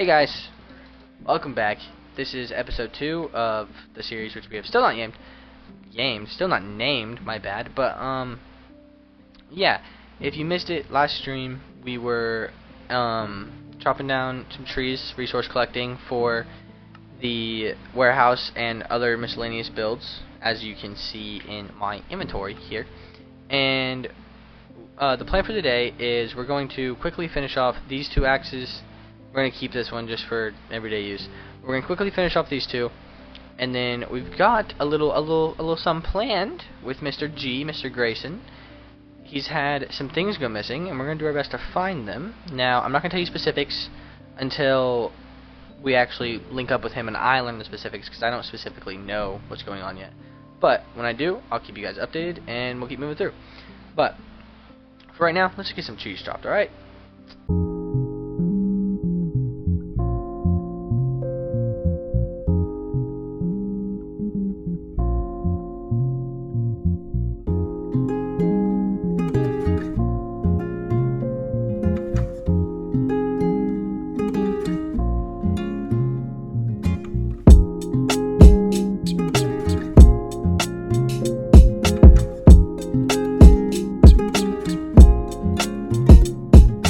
Hey guys, welcome back. This is episode 2 of the series, which we have still not named, my bad. But yeah, if you missed it last stream, we were chopping down some trees, resource collecting for the warehouse and other miscellaneous builds, as you can see in my inventory here. And the plan for today is we're going to quickly finish off these two axes. We're going to keep this one just for everyday use. We're going to quickly finish off these two, and then we've got a little something planned with Mr. Grayson. He's had some things go missing, and we're going to do our best to find them. Now, I'm not going to tell you specifics until we actually link up with him and I learn the specifics, because I don't specifically know what's going on yet. But when I do, I'll keep you guys updated, and we'll keep moving through. But for right now, let's just get some trees chopped, alright?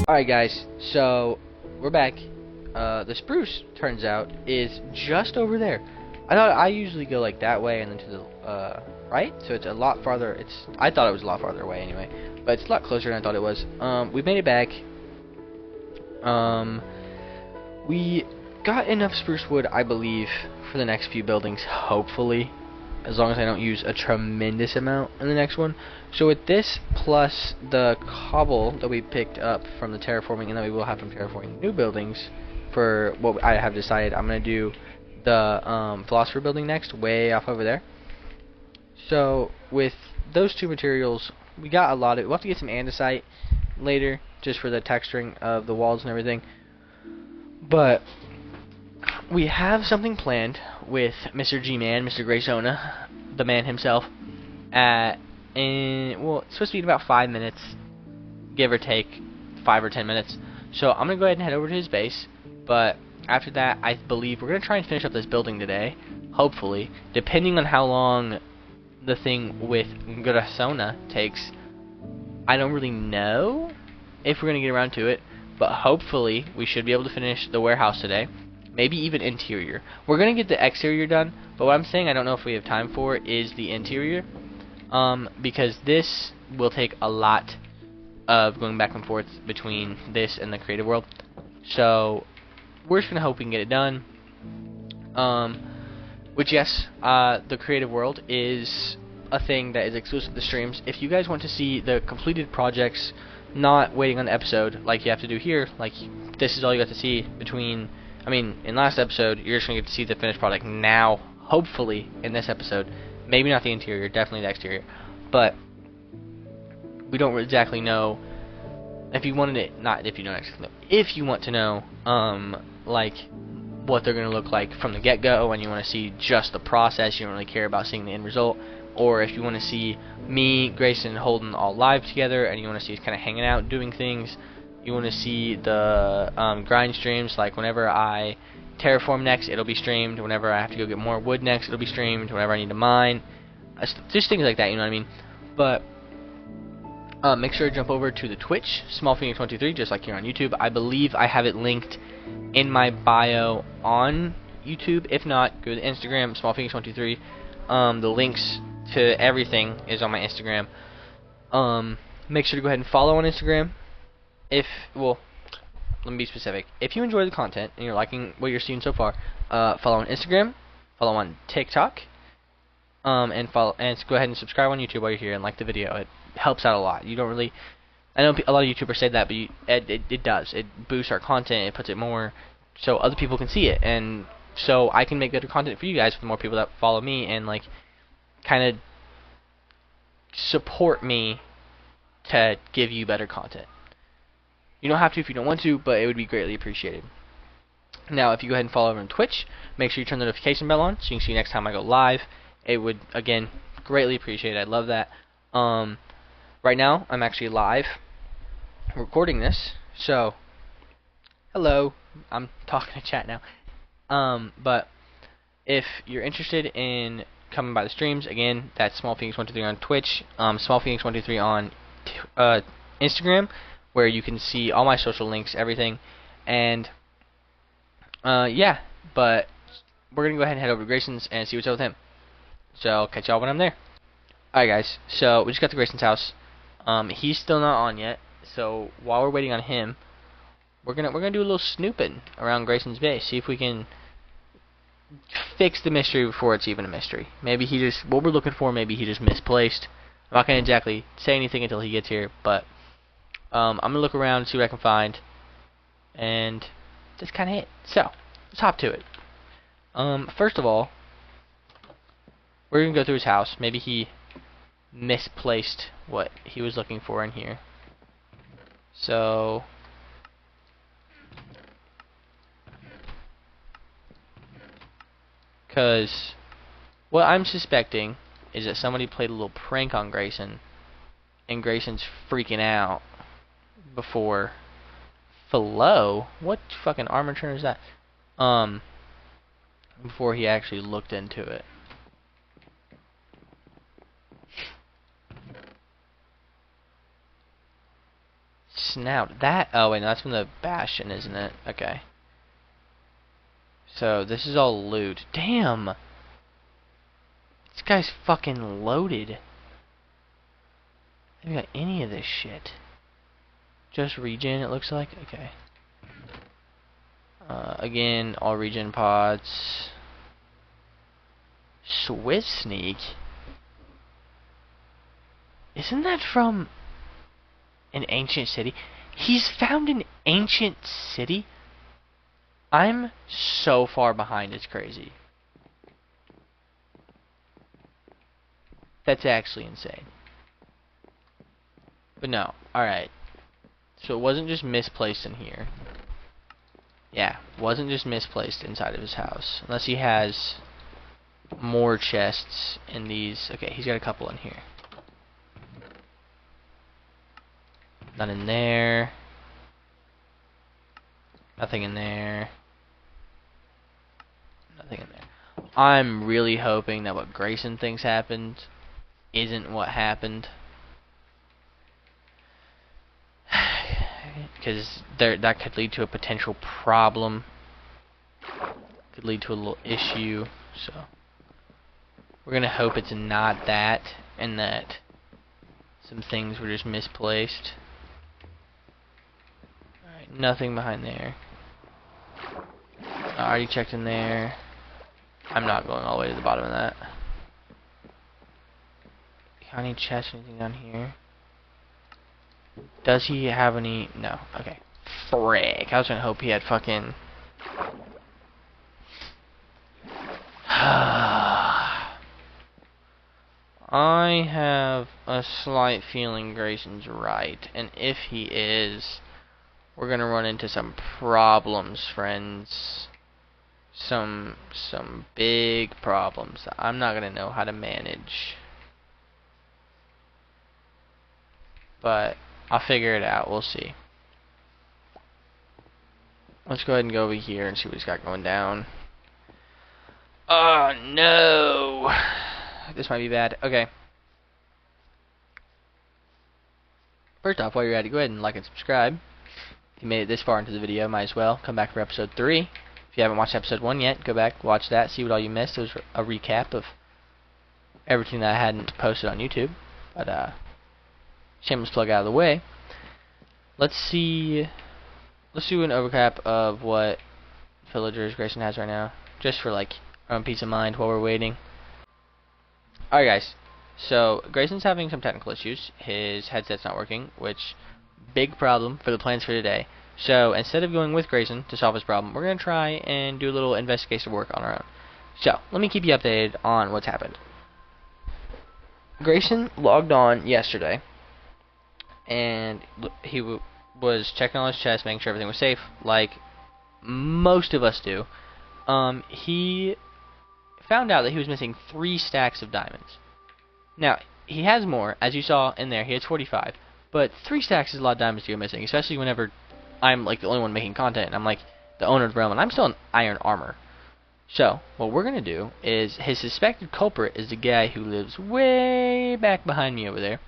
Alright guys, so we're back. The spruce, turns out, is just over there. I usually go like that way and then to the right, so it's a lot farther. I thought it was a lot farther away anyway, but it's a lot closer than I thought it was. We made it back. We got enough spruce wood, I believe, for the next few buildings, hopefully, as long as I don't use a tremendous amount in the next one. So with this, plus the cobble that we picked up from the terraforming, and that we will have from terraforming new buildings, for what I have decided, I'm going to do the philosopher building next, way off over there. So with those two materials, we got a lot of, we'll have to get some andesite later, just for the texturing of the walls and everything. But we have something planned with Mr. G-Man, Mr. Graysona, the man himself, well, it's supposed to be in about 5 minutes, give or take 5 or 10 minutes. So I'm going to go ahead and head over to his base, but after that, I believe we're going to try and finish up this building today, hopefully, depending on how long the thing with Graysona takes. I don't really know if we're going to get around to it, but hopefully we should be able to finish the warehouse today. Maybe even interior. We're going to get the exterior done, but what I'm saying I don't know if we have time for is the interior, because this will take a lot of going back and forth between this and the creative world. So we're just going to hope we can get it done. Which, yes, the creative world is a thing that is exclusive to streams. If you guys want to see the completed projects, not waiting on the episode like you have to do here, like this is all you got to see between, I mean, in last episode, you're just going to get to see the finished product now, hopefully, in this episode. Maybe not the interior, definitely the exterior. But we don't exactly know. If you wanted it, not if you don't actually know, if you want to know, like, what they're going to look like from the get-go, and you want to see just the process, you don't really care about seeing the end result, or if you want to see me, Grayson, Holden all live together, and you want to see us kind of hanging out, doing things. You want to see the grind streams, like whenever I terraform next, it'll be streamed. Whenever I have to go get more wood next, it'll be streamed. Whenever I need to mine, just things like that, you know what I mean? But make sure to jump over to the Twitch, SmallPhoenix123, just like here on YouTube. I believe I have it linked in my bio on YouTube. If not, go to Instagram, SmallPhoenix123. The links to everything is on my Instagram. Make sure to go ahead and follow on Instagram. Well, let me be specific. If you enjoy the content and you're liking what you're seeing so far, follow on Instagram, follow on TikTok, and go ahead and subscribe on YouTube while you're here and like the video. It helps out a lot. You don't really, I know a lot of YouTubers say that, but it does. It boosts our content. It puts it more so other people can see it, and so I can make better content for you guys, for the more people that follow me and like kind of support me to give you better content. You don't have to if you don't want to, but it would be greatly appreciated. Now, if you go ahead and follow over on Twitch, make sure you turn the notification bell on so you can see next time I go live. It would, again, greatly appreciate it. I'd love that. Right now, I'm actually live recording this, so hello. I'm talking to chat now. But if you're interested in coming by the streams, again, that's Small Phoenix 123 on Twitch, Small Phoenix 123 on Instagram, where you can see all my social links, everything, and yeah. But we're gonna go ahead and head over to Grayson's and see what's up with him. So I'll catch y'all when I'm there. Alright guys, so we just got to Grayson's house. He's still not on yet, so while we're waiting on him, we're gonna do a little snooping around Grayson's base, see if we can fix the mystery before it's even a mystery. Maybe he just, what we're looking for, maybe he just misplaced. I'm not gonna exactly say anything until he gets here, but I'm gonna look around and see what I can find, and that's kind of it. So let's hop to it. First of all, we're gonna go through his house. Maybe he misplaced what he was looking for in here. So because what I'm suspecting is that somebody played a little prank on Grayson, and Grayson's freaking out before Flow. What fucking armor turn is that? Before he actually looked into it. Snout. That, oh wait, no, that's from the Bastion, isn't it? Okay. So, this is all loot. Damn! This guy's fucking loaded. I haven't got any of this shit. Just regen, it looks like? Okay. Again, all regen pods. Swift Sneak? Isn't that from an ancient city? He's found an ancient city? I'm so far behind, it's crazy. That's actually insane. But no, alright. So it wasn't just misplaced in here. Yeah, wasn't just misplaced inside of his house. Unless he has more chests in these. Okay, he's got a couple in here. None in there. Nothing in there. Nothing in there. I'm really hoping that what Grayson thinks happened isn't what happened. Because that could lead to a potential problem. Could lead to a little issue. So we're gonna hope it's not that, and that some things were just misplaced. Alright, nothing behind there. I already checked in there. I'm not going all the way to the bottom of that. Got any chests, anything down here? Does he have any? No. Okay. Frick. I was gonna hope he had fucking. I have a slight feeling Grayson's right, and if he is, we're gonna run into some problems, friends. Some big problems that I'm not gonna know how to manage. But I'll figure it out. We'll see. Let's go ahead and go over here and see what he's got going down. Oh no! This might be bad. Okay. First off, while you're at it, go ahead and like and subscribe. If you made it this far into the video, might as well come back for episode 3. If you haven't watched episode 1 yet, go back, watch that, see what all you missed. It was a recap of everything that I hadn't posted on YouTube. But shameless plug out of the way. Let's see. Let's do an overcap of what villagers Grayson has right now, just for like our own peace of mind while we're waiting. Alright guys, so Grayson's having some technical issues. His headset's not working, which big problem for the plans for today. So instead of going with Grayson to solve his problem, we're gonna try and do a little investigation work on our own. So let me keep you updated on what's happened. Grayson logged on yesterday, and he was checking on his chest, making sure everything was safe, like most of us do. He found out that he was missing 3 stacks of diamonds. Now, he has more, as you saw in there, he has 45, but 3 stacks is a lot of diamonds to go missing, especially whenever I'm like the only one making content, and I'm like the owner of the realm, and I'm still in iron armor. So, what we're going to do is, his suspected culprit is the guy who lives way back behind me over there,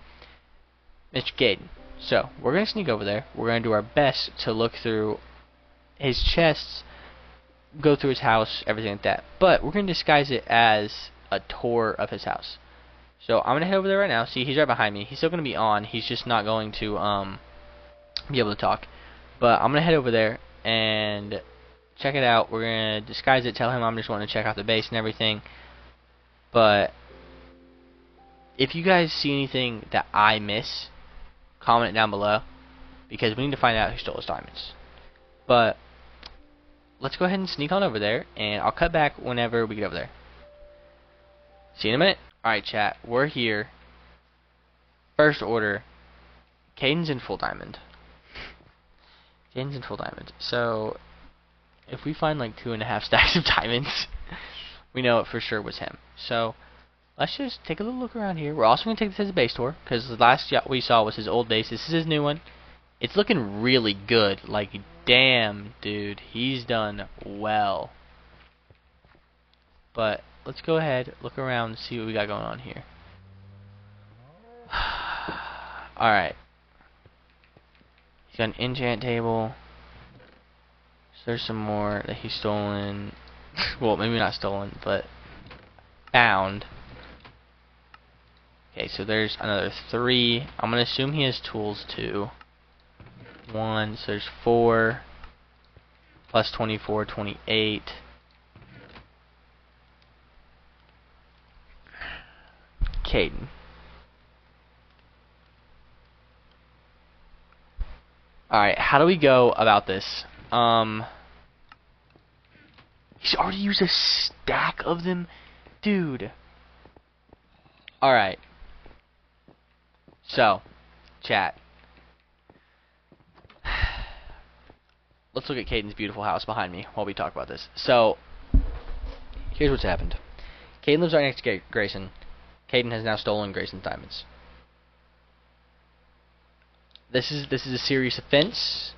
Mr. Caden. So, we're going to sneak over there. We're going to do our best to look through his chests, go through his house, everything like that. But we're going to disguise it as a tour of his house. So, I'm going to head over there right now. See, he's right behind me. He's still going to be on. He's just not going to be able to talk. But I'm going to head over there and check it out. We're going to disguise it, tell him I'm just wanting to check out the base and everything. But if you guys see anything that I miss, comment it down below, because we need to find out who stole his diamonds. But let's go ahead and sneak on over there, and I'll cut back whenever we get over there. See you in a minute. Alright, chat, we're here. First order, Caden's in full diamond. Caden's in full diamond. So if we find like 2.5 stacks of diamonds, we know it for sure was him. So let's just take a little look around here. We're also going to take this as a base tour, because the last yacht we saw was his old base. This is his new one. It's looking really good. Like, damn, dude, he's done well. But let's go ahead, look around, and see what we got going on here. Alright. He's got an enchant table. So there's some more that he's stolen. Well, maybe not stolen, but found. Okay, so there's another 3. I'm going to assume he has tools too. 1, so there's 4. Plus 24, 28. Caden. Alright, how do we go about this? He's already used a stack of them? Dude. Alright. So, chat. Let's look at Caden's beautiful house behind me while we talk about this. So, here's what's happened. Caden lives right next to Grayson. Caden has now stolen Grayson's diamonds. This is a serious offense.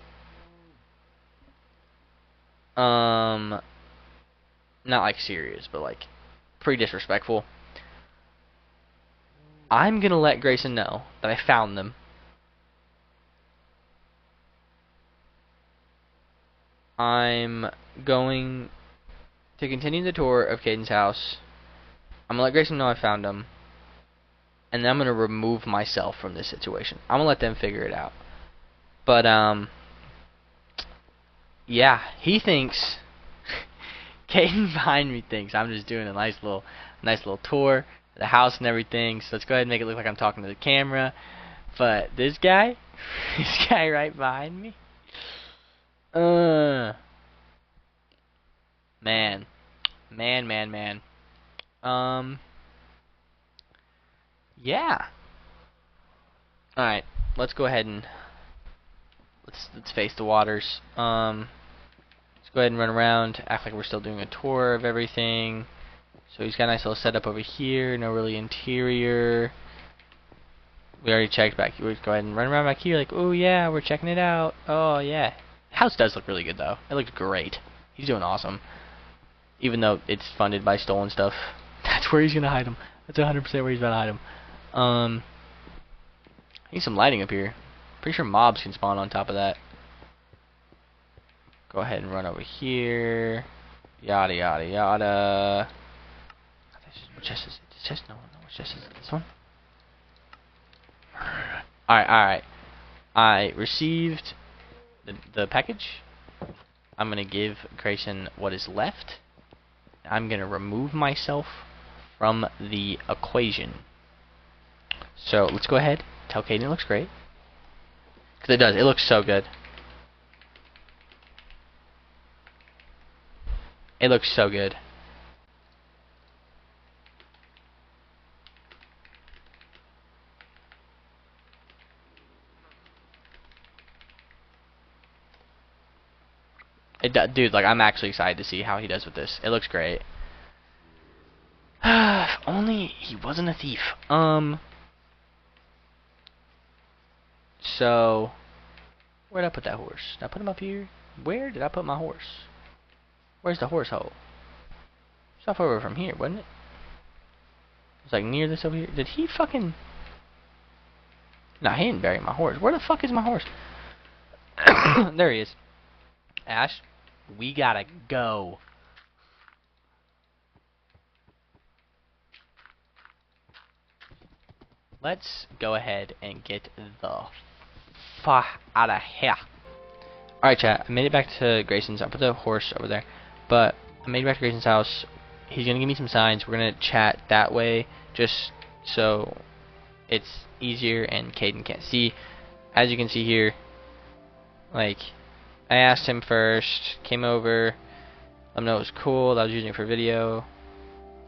Not like serious, but like pretty disrespectful. I'm gonna let Grayson know that I found them. I'm going to continue the tour of Caden's house. I'm gonna let Grayson know I found them. And then I'm gonna remove myself from this situation. I'm gonna let them figure it out. But yeah, he thinks Caden behind me thinks I'm just doing a nice little tour of the house and everything. So let's go ahead and make it look like I'm talking to the camera. But this guy, this guy right behind me, man. Yeah. Alright, let's go ahead and let's face the waters. Let's go ahead and run around, act like we're still doing a tour of everything. So he's got a nice little setup over here, no really interior. We already checked back here. Let's go ahead and run around back here like, oh yeah, we're checking it out. Oh yeah. The house does look really good though. It looks great. He's doing awesome. Even though it's funded by stolen stuff. That's where he's gonna hide them. That's 100% where he's about to hide them. I need some lighting up here. Pretty sure mobs can spawn on top of that. Go ahead and run over here. Yada yada yada. What chest is it? This chest? No, what chest is it? This one? Alright. I received the package. I'm gonna give Grayson what is left. I'm gonna remove myself from the equation. So let's go ahead. Tell Caden it looks great. Because it does. It looks so good. It looks so good. Dude, like, I'm actually excited to see how he does with this. It looks great. If only he wasn't a thief. So, where'd I put that horse? Did I put him up here? Where did I put my horse? Where's the horse hole? It's off over from here, wasn't it? It's like near this over here. Did he fucking... Nah, he didn't bury my horse. Where the fuck is my horse? There he is. Ash, we gotta go. Let's go ahead and get the fuck out of here. Alright, chat. I made it back to Grayson's. I put the horse over there. But I made it back to Grayson's house. He's gonna give me some signs. We're gonna chat that way, just so it's easier and Caden can't see. As you can see here, like, I asked him first, came over, let him know it was cool, that I was using it for video.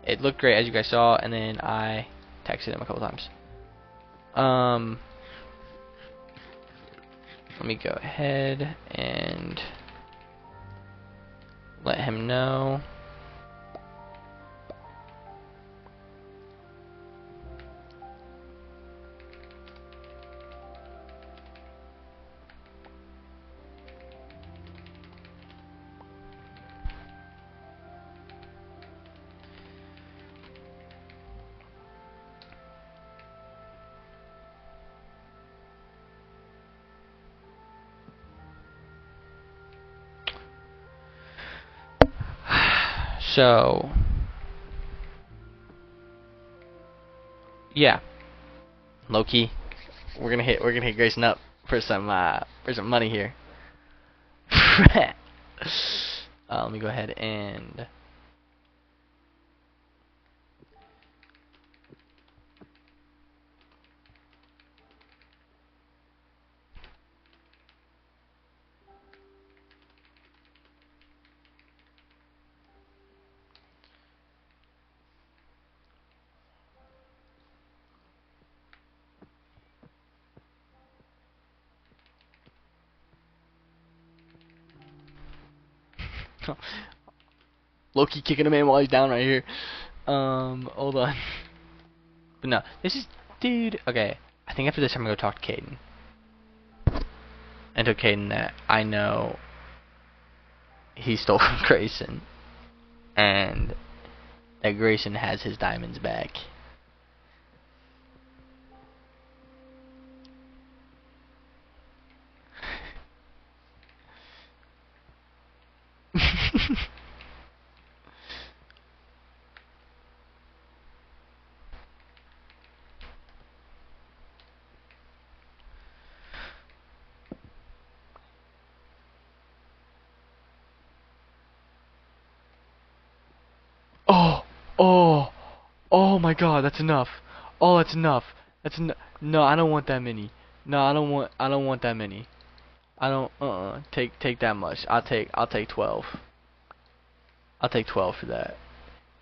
It looked great, as you guys saw, and then I texted him a couple times. Let me go ahead and let him know. So, yeah, low-key, we're gonna hit Grayson up for some money here. Let me go ahead and low-key kicking a man while he's down right here. Hold on. But no, this is, dude, okay, I think after this I'm gonna go talk to Caden. And tell Caden that I know he stole from Grayson. And that Grayson has his diamonds back. Oh my god, that's enough. Oh, that's enough. No, I don't want that many. No, I don't want that many. I don't take that much. I'll take 12. I'll take 12 for that.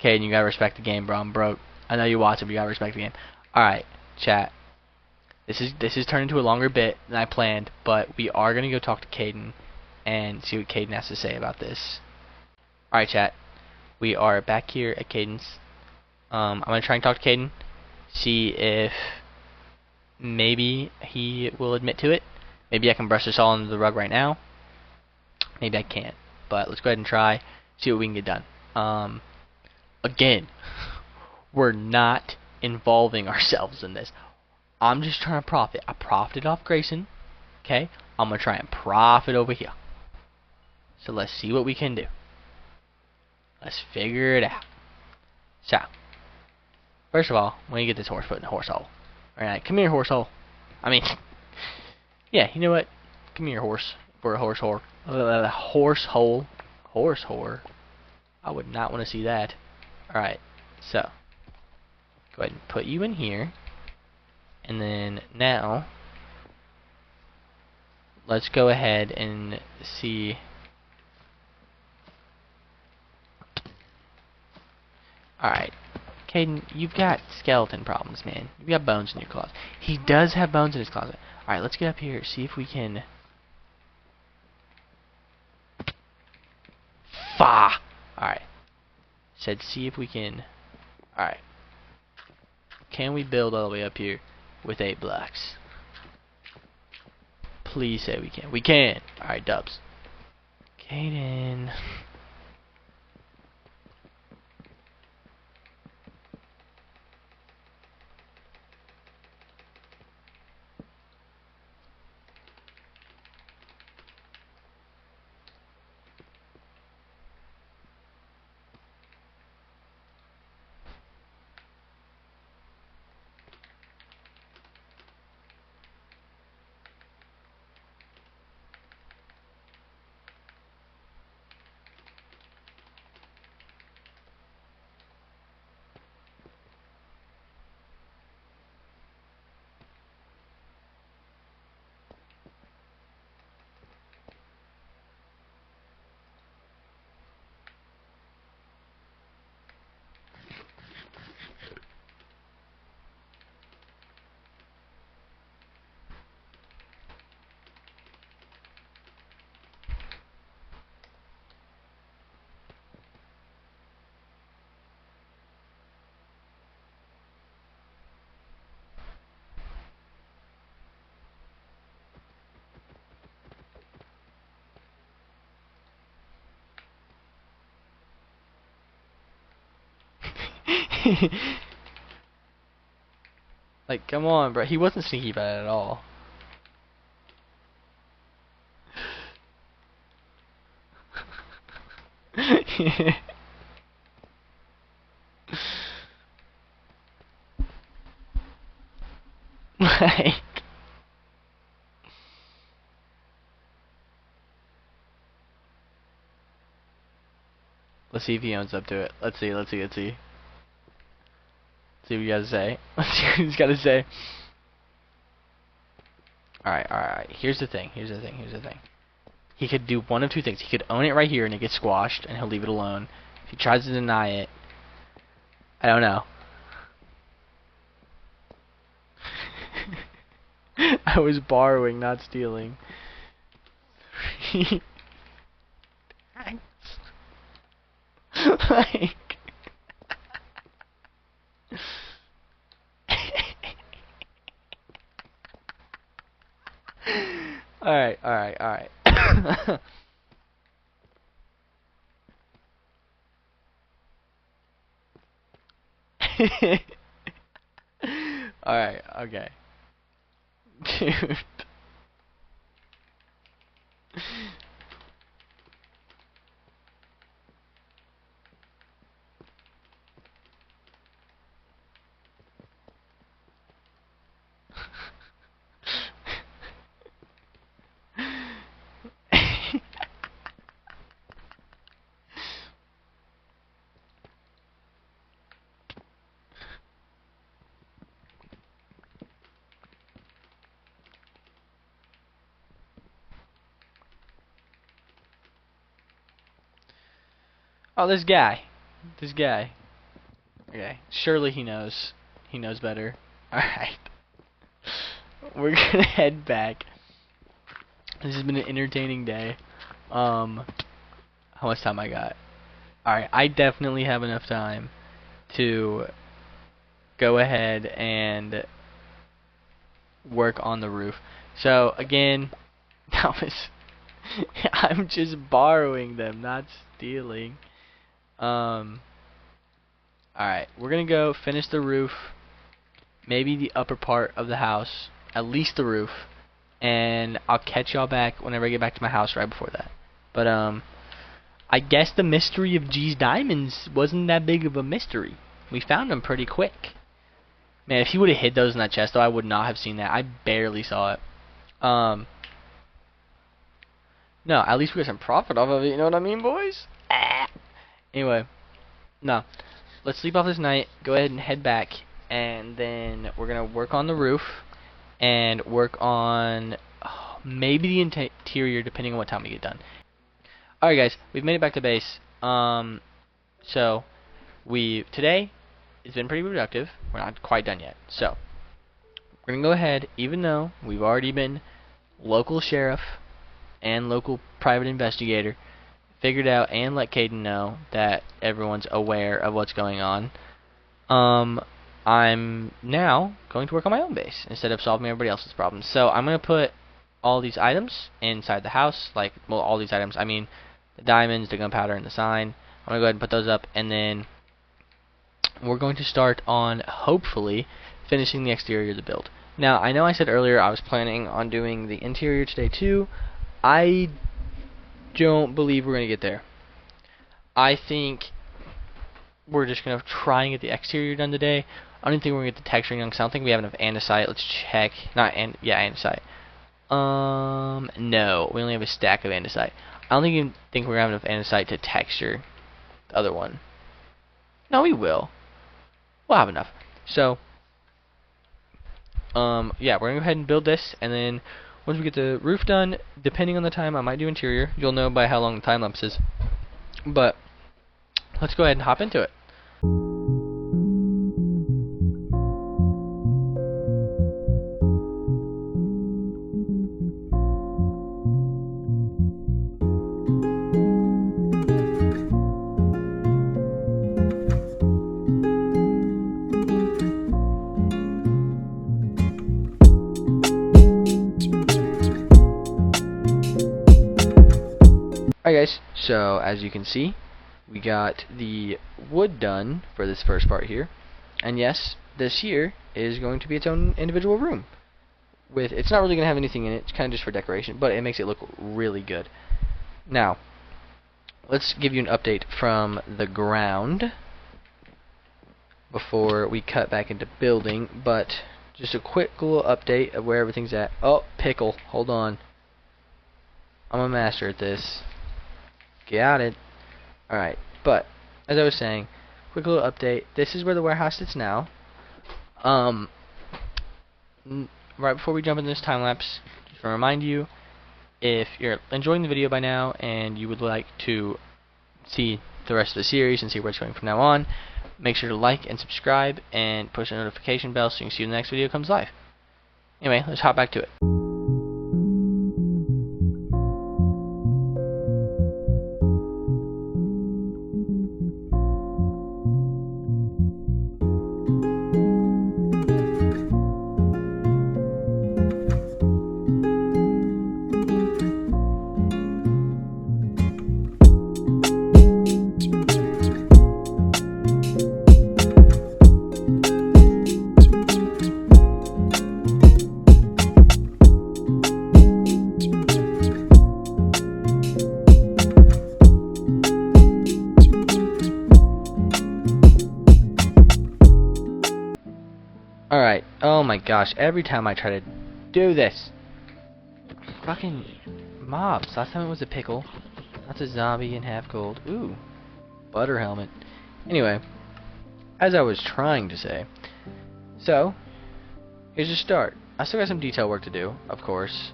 Caden, you gotta respect the game, bro. I'm broke. I know you watch it, but you gotta respect the game. Alright, chat. This is turned into a longer bit than I planned, but we are gonna go talk to Caden and see what Caden has to say about this. Alright, chat. We are back here at Caden's. I'm gonna try and talk to Caden, see if maybe he will admit to it. Maybe I can brush this all under the rug right now. Maybe I can't. But let's go ahead and try, see what we can get done. Again, we're not involving ourselves in this. I'm just trying to profit. I profited off Grayson. Okay? I'm gonna try and profit over here. So let's see what we can do. Let's figure it out. So, first of all, when you get this horse put in the horse hole. Alright, come here, horse hole. I mean, yeah, you know what? Come here, horse. For a horse hole. Horse hole. Horse whore. I would not want to see that. Alright, so, go ahead and put you in here. And then, now, let's go ahead and see. Alright. Caden, you've got skeleton problems, man. You've got bones in your closet. He does have bones in his closet. Alright, let's get up here, see if we can... Fa! Alright. Said see if we can... Alright. Can we build all the way up here with 8 blocks? Please say we can. We can! Alright, dubs. Caden. Like, come on, bro. He wasn't sneaky about it at all. Like, let's see if he owns up to it. Let's see. See what he has to say. Let's see what he's got to say. Alright. Here's the thing. He could do one of two things. He could own it right here and it gets squashed and he'll leave it alone. If he tries to deny it, I don't know. I was borrowing, not stealing. Like, alright. Alright, okay. Dude. Oh, this guy. Okay, surely he knows. He knows better. Alright. We're gonna head back. This has been an entertaining day. How much time I got? Alright, I definitely have enough time to go ahead and work on the roof. So, again, I'm just borrowing them, not stealing. Alright, we're gonna go finish the roof, maybe the upper part of the house, at least the roof, and I'll catch y'all back whenever I get back to my house right before that. But I guess the mystery of G's diamonds wasn't that big of a mystery. We found them pretty quick. Man, if he would have hid those in that chest though, I would not have seen that. I barely saw it. No, at least we got some profit off of it, you know what I mean, boys? Anyway, no. Let's sleep off this night, go ahead and head back, and then we're going to work on the roof, and work on maybe the interior, depending on what time we get done. Alright guys, we've made it back to base. So, today, it's been pretty productive. We're not quite done yet. So, we're going to go ahead, even though we've already been local sheriff and local private investigator, figured out and let Caden know that everyone's aware of what's going on. I'm now going to work on my own base instead of solving everybody else's problems. So I'm going to put all these items inside the house, like, well, all these items, I mean, the diamonds, the gunpowder, and the sign. I'm going to go ahead and put those up, and then we're going to start on, hopefully, finishing the exterior of the build. Now, I know I said earlier I was planning on doing the interior today too. I don't believe we're going to get there. I think we're just going to try and get the exterior done today. I don't think we're going to get the texturing done because I don't think we have enough andesite. Let's check. Andesite. No, we only have a stack of andesite. I don't even think we're going to have enough andesite to texture the other one. No, we will. We'll have enough. So, yeah, we're going to go ahead and build this, and then once we get the roof done, depending on the time, I might do interior. You'll know by how long the time lapse is. But let's go ahead and hop into it. Alright guys, so as you can see, we got the wood done for this first part here. And yes, this here is going to be its own individual room. It's not really going to have anything in it, it's kind of just for decoration, but it makes it look really good. Now, let's give you an update from the ground before we cut back into building, but just a quick little update of where everything's at. Oh, pickle, hold on. I'm a master at this. Got it. Alright, but as I was saying, quick little update. This is where the warehouse sits now. Right before we jump into this time lapse, just to remind you, if you're enjoying the video by now and you would like to see the rest of the series and see where it's going from now on, make sure to like and subscribe and push the notification bell so you can see when the next video comes live. Anyway, let's hop back to it. Alright, oh my gosh, every time I try to do this. Fucking mobs. Last time it was a pickle. That's a zombie and half gold. Ooh, butter helmet. Anyway, as I was trying to say, so, here's a start. I still got some detail work to do, of course.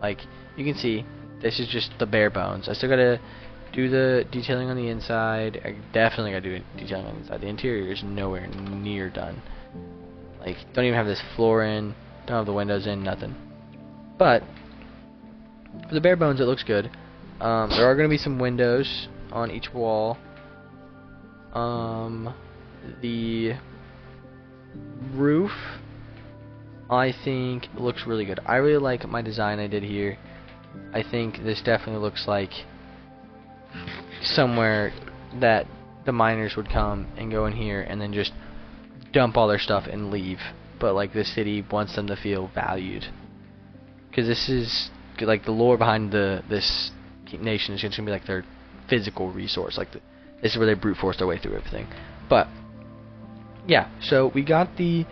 Like, you can see, this is just the bare bones. I still gotta do the detailing on the inside. I definitely gotta do detailing on the inside. The interior is nowhere near done. Like, don't even have this floor in, don't have the windows in, nothing. But, for the bare bones, it looks good. There are going to be some windows on each wall. The roof, I think, looks really good. I really like my design I did here. I think this definitely looks like somewhere that the miners would come and go in here and then just dump all their stuff and leave, but like the city wants them to feel valued, because this is like the lore behind this nation is going to be like their physical resource. Like this is where they brute force their way through everything. But yeah, so we got the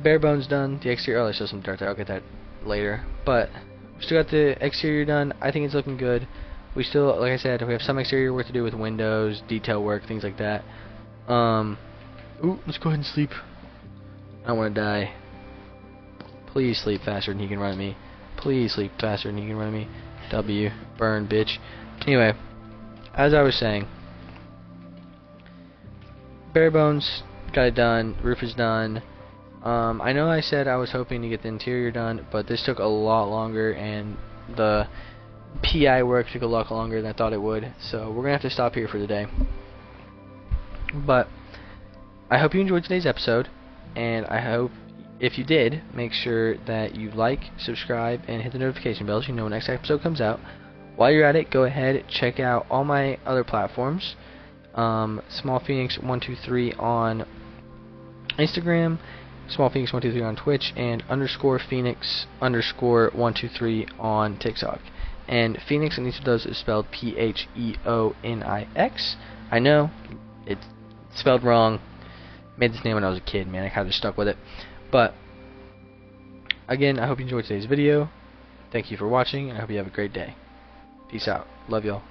bare bones done. The exterior, oh, there's still some dirt there. I'll get that later. But we still got the exterior done. I think it's looking good. We still, like I said, we have some exterior work to do with windows, detail work, things like that. Ooh, let's go ahead and sleep. I don't want to die. Please sleep faster than he can run at me. Please sleep faster than he can run at me. W. Burn, bitch. Anyway, as I was saying, bare bones, got it done. Roof is done. I know I said I was hoping to get the interior done, but this took a lot longer, and the PI work took a lot longer than I thought it would. So we're going to have to stop here for today. But I hope you enjoyed today's episode, and I hope if you did, make sure that you like, subscribe, and hit the notification bell so you know when the next episode comes out. While you're at it, go ahead, check out all my other platforms. Small Phoenix 123 on Instagram, Small Phoenix 123 on Twitch, and _Phoenix _123 on TikTok. And Phoenix in each of those is spelled Pheonix. I know it's spelled wrong. Made this name when I was a kid, man. I kind of just stuck with it. But again, I hope you enjoyed today's video. Thank you for watching, and I hope you have a great day. Peace out. Love y'all.